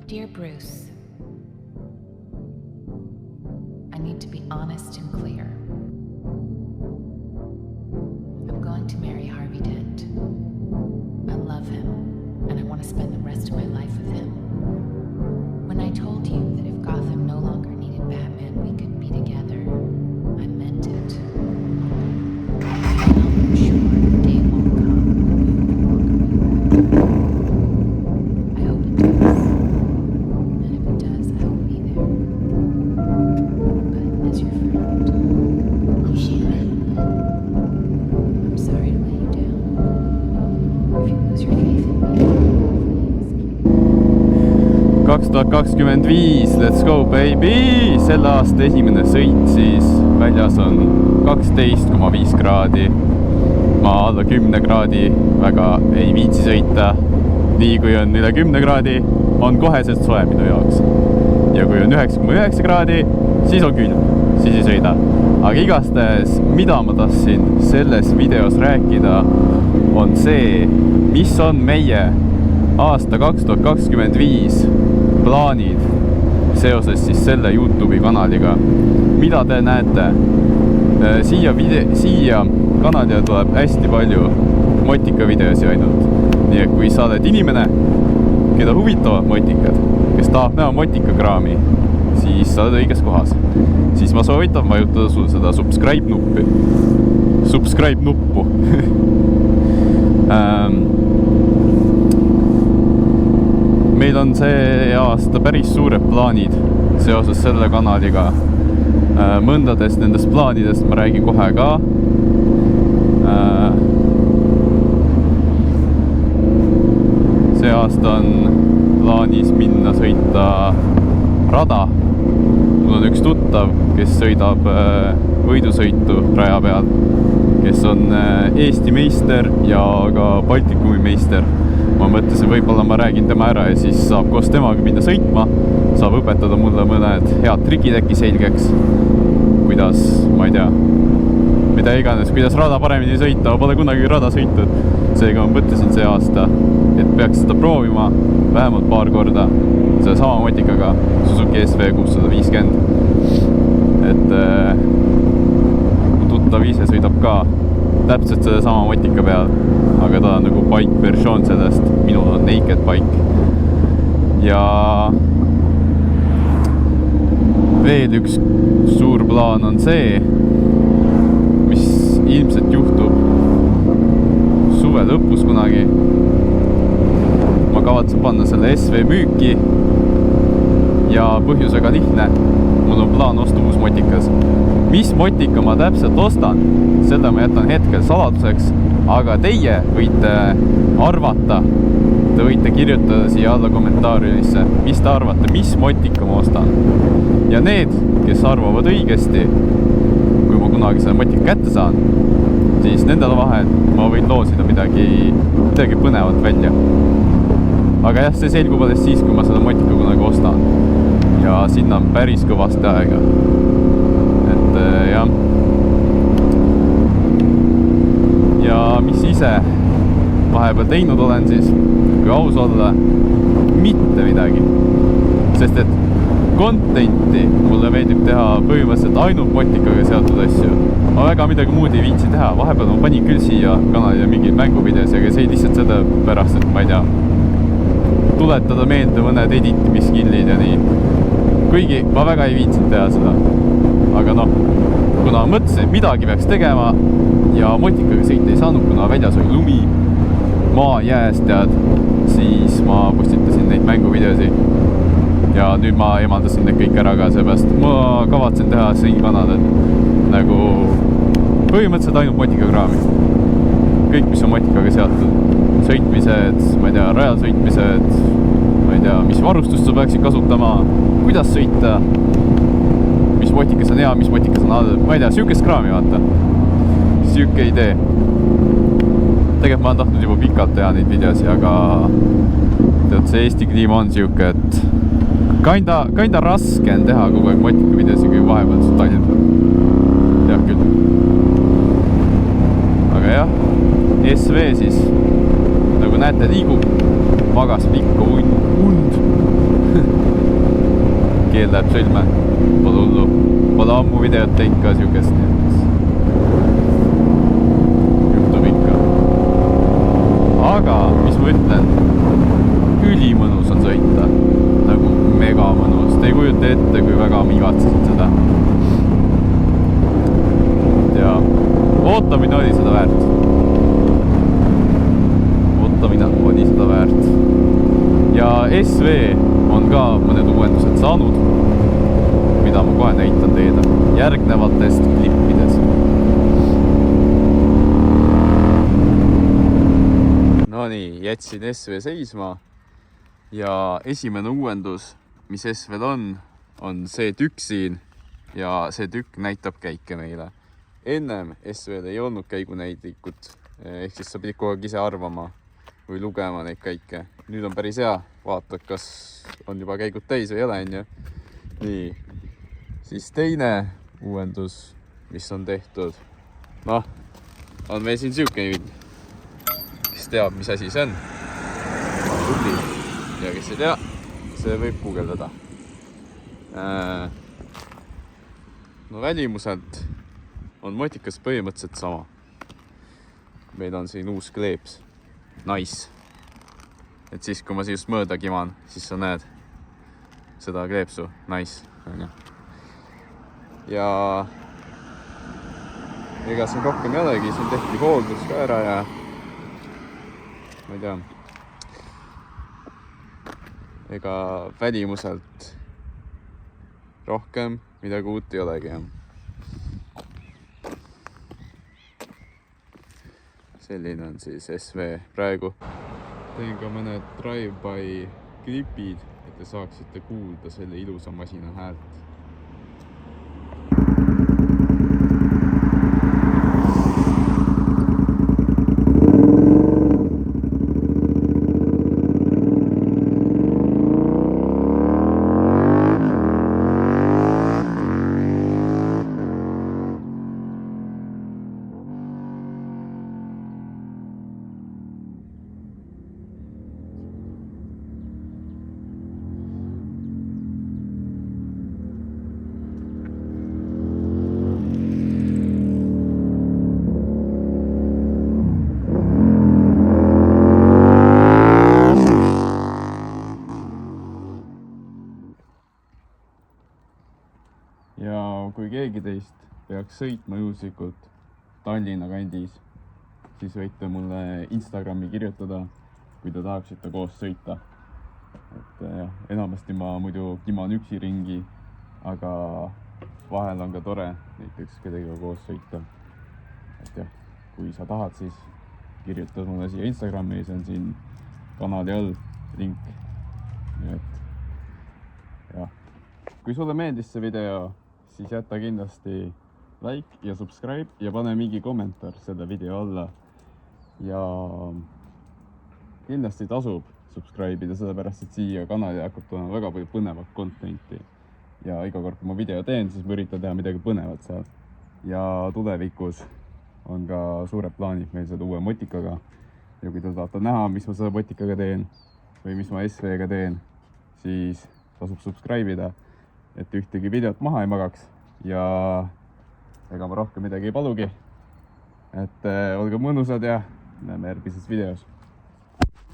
Dear Bruce, I need to be honest and clear. I'm going to marry Harvey Dent. I love him, and I want to spend the rest of my life with him. When I told you that if Gotham no longer needed Batman, we could be together, I meant it. I'm sure the day won't come when you no longer be I hope it does. And if it does, I will be there. But as your friend, you should. I'm sorry to let you down. If you lose your faith in me, please. 2025, let's go baby! Selle aasta esimene sõit siis, väljas on 12,5 kraadi. Ma alla 10 kraadi väga ei viitsi sõita. Nii kui on üle 10 kraadi, on koheselt soe minu jaoks. Ja kui on 9,9 kraadi, siis on külm, siis ei sõida. Aga igastahes, mida ma tahtsin selles videos rääkida, on see, mis on meie aasta 2025 plaanid seoses siis selle YouTube'i kanaliga. Mida te näete? Siia kanalile tuleb hästi palju motika videosi ainult. Nii et kui sa oled inimene, keda huvitavad motikad, kes tahab näha motikakraami, siis sa oled õiges kohas. Siis ma soovitan vajutada sul seda subscribe nuppu. Meil on see aasta päris suured plaanid seoses selle kanaliga. Mõndadest nendest plaanidest ma räägin kohe ka. See aasta on plaanis minna sõita rada. Mul on üks tuttav, kes sõidab võidusõitu raja peal, kes on Eesti meister ja ka Baltikumi meister. Ma mõtlesin, võib-olla ma räägin tema ära ja siis saab koos temaga minna sõitma. Saab õpetada mulle mõned head trikid äkki selgeks. Kuidas, ma ei tea, mida iganes, kuidas rada paremini sõita. Ma pole kunagi rada sõitnud. Seega ma mõtlesin see aasta, et peaks seda proovima vähemalt paar korda selle sama motikaga Suzuki SV650. Et mu tuttav ise sõidab ka täpselt selle sama motika peal, aga ta on nagu bike versioon sellest, minul on naked bike. Ja veel üks suur plaan on see, mis ilmselt juhtub suve lõpus kunagi. Ma kavatsen panna selle SV müüki ja põhjus väga lihtne. Mul on plaan osta uus motikas. Mis motika ma täpselt ostan, seda ma jätan hetkel saladuseks, aga teie võite arvata, te võite kirjutada siia alla kommentaariumisse, mis te arvate, mis motika ma ostan. Ja need, kes arvavad õigesti, kui ma kunagi selle motika kätte saan, siis nendel vahel ma võin loosida midagi põnevat välja. Aga jah, see selgub alles siis, kui ma selle motika kunagi ostan. Ja sinna on päris kõvasti aega. Et jah. Ja mis ise vahepeal teinud olen siis, kui aus olla, mitte midagi. Sest et contenti mulle meeldib teha põhimõtteliselt ainult motikaga seotud asju. Ma väga midagi muud ei viitsi teha. Vahepeal ma panin küll siia kanalile mingid mänguvideos, aga see lihtsalt seda pärast, et ma ei tea, tuletada meelde mõned editimiskillid ja nii. Kuigi ma väga ei viitsinud teha seda. Aga noh, kuna mõtlesin, et midagi peaks tegema ja motikaga sõita ei saanud, kuna väljas oli lumi, maa jääs tead, siis ma postitasin neid mänguvideosi. Ja nüüd ma eemaldasin need kõik ära ka seepärast. Ma kavatsen teha siin kanal, et nagu põhimõtteliselt ainult motikakraami. Kõik, mis on motikaga seotud. Sõitmised, ma ei tea, rajal sõitmised, ma ei tea, mis varustust sa peaksid kasutama, kuidas sõita, mis motikas on hea, mis motikas on all, ma ei tea, siukest kraami vaata. Siuke idee. Tegelikult ma olen tahtnud juba pikalt teha neid videosi, aga tead, see Eesti kliima on siuke, et kinda raske on teha kogu aeg motika videosi, kui vahepeal see talv. Teab küll. Aga jah, SV siis, nagu näete, liigub, magas pikka und. keel läheb sõlme, pole hullu. Pole ammu videot teinud ka siukest, nii et juhtub ikka. aga mis ma ütlen, ülimõnus on sõita, nagu mega mõnus. Te ei kujuta ette, kui väga ma igatsesin seda. ja ootamine oli seda väärt. Ja SV on ka mõned uuendused saanud, mida ma kohe näitan teile järgnevatest klippides. Nonii, jätsin SV seisma ja esimene uuendus, mis SV-l on see tükk siin ja see tükk näitab käike meile. Ennem SV-l ei olnud käigunäidikut, ehk siis sa pidid kogu aeg ise arvama või lugema neid käike. Nüüd on päris hea, vaata, kas on juba käigud täis või ei ole, onju. Nii, siis teine uuendus, mis on tehtud. Noh, on meil siin siuke nüüd, kes teab, mis asi see on. Tubli. Ja kes ei tea, see võib guugeldada. No välimuselt on motikas põhimõtteliselt sama. Meil on siin uus kleeps. Nice. Et siis, kui ma just mööda kiman, siis sa näed seda kleepsu. Nice. Ja ega siin rohkem ei olegi, siin tehti hooldus ka ära ja ma ei tea. Ega välimuselt rohkem midagi uut ei olegi. Selline on siis SV praegu. Teen ka mõned drive-by klipid, et te saaksite kuulda selle ilusa masina häält. Ja kui keegi teist peaks sõitma juhuslikult Tallinna kandis, siis võite mulle Instagrami kirjutada, kui te tahaksite koos sõita. Et jah, enamasti ma muidu kiman üksi ringi, aga vahel on ka tore näiteks kellegagi koos sõita. Et jah, kui sa tahad, siis kirjutad mulle siia Instagrami, see on siin kanali all link. Nii et jah, kui sulle meeldis see video, siis jäta kindlasti like ja subscribe ja pane mingi kommentaar selle video alla. Ja kindlasti tasub subscribe ida, sellepärast et siia kanali hakkab tulema väga palju põnevat contenti. Ja iga kord, kui ma video teen, siis ma üritan teha midagi põnevat seal. Ja tulevikus on ka suured plaanid meil selle uue motikaga. Ja kui te tahate näha, mis ma selle motikaga teen või mis ma SV-ga teen, siis tasub subscribe ida, et ühtegi videot maha ei magaks ja ega ma rohkem midagi ei palugi. Et olge mõnusad ja näeme järgmises videos.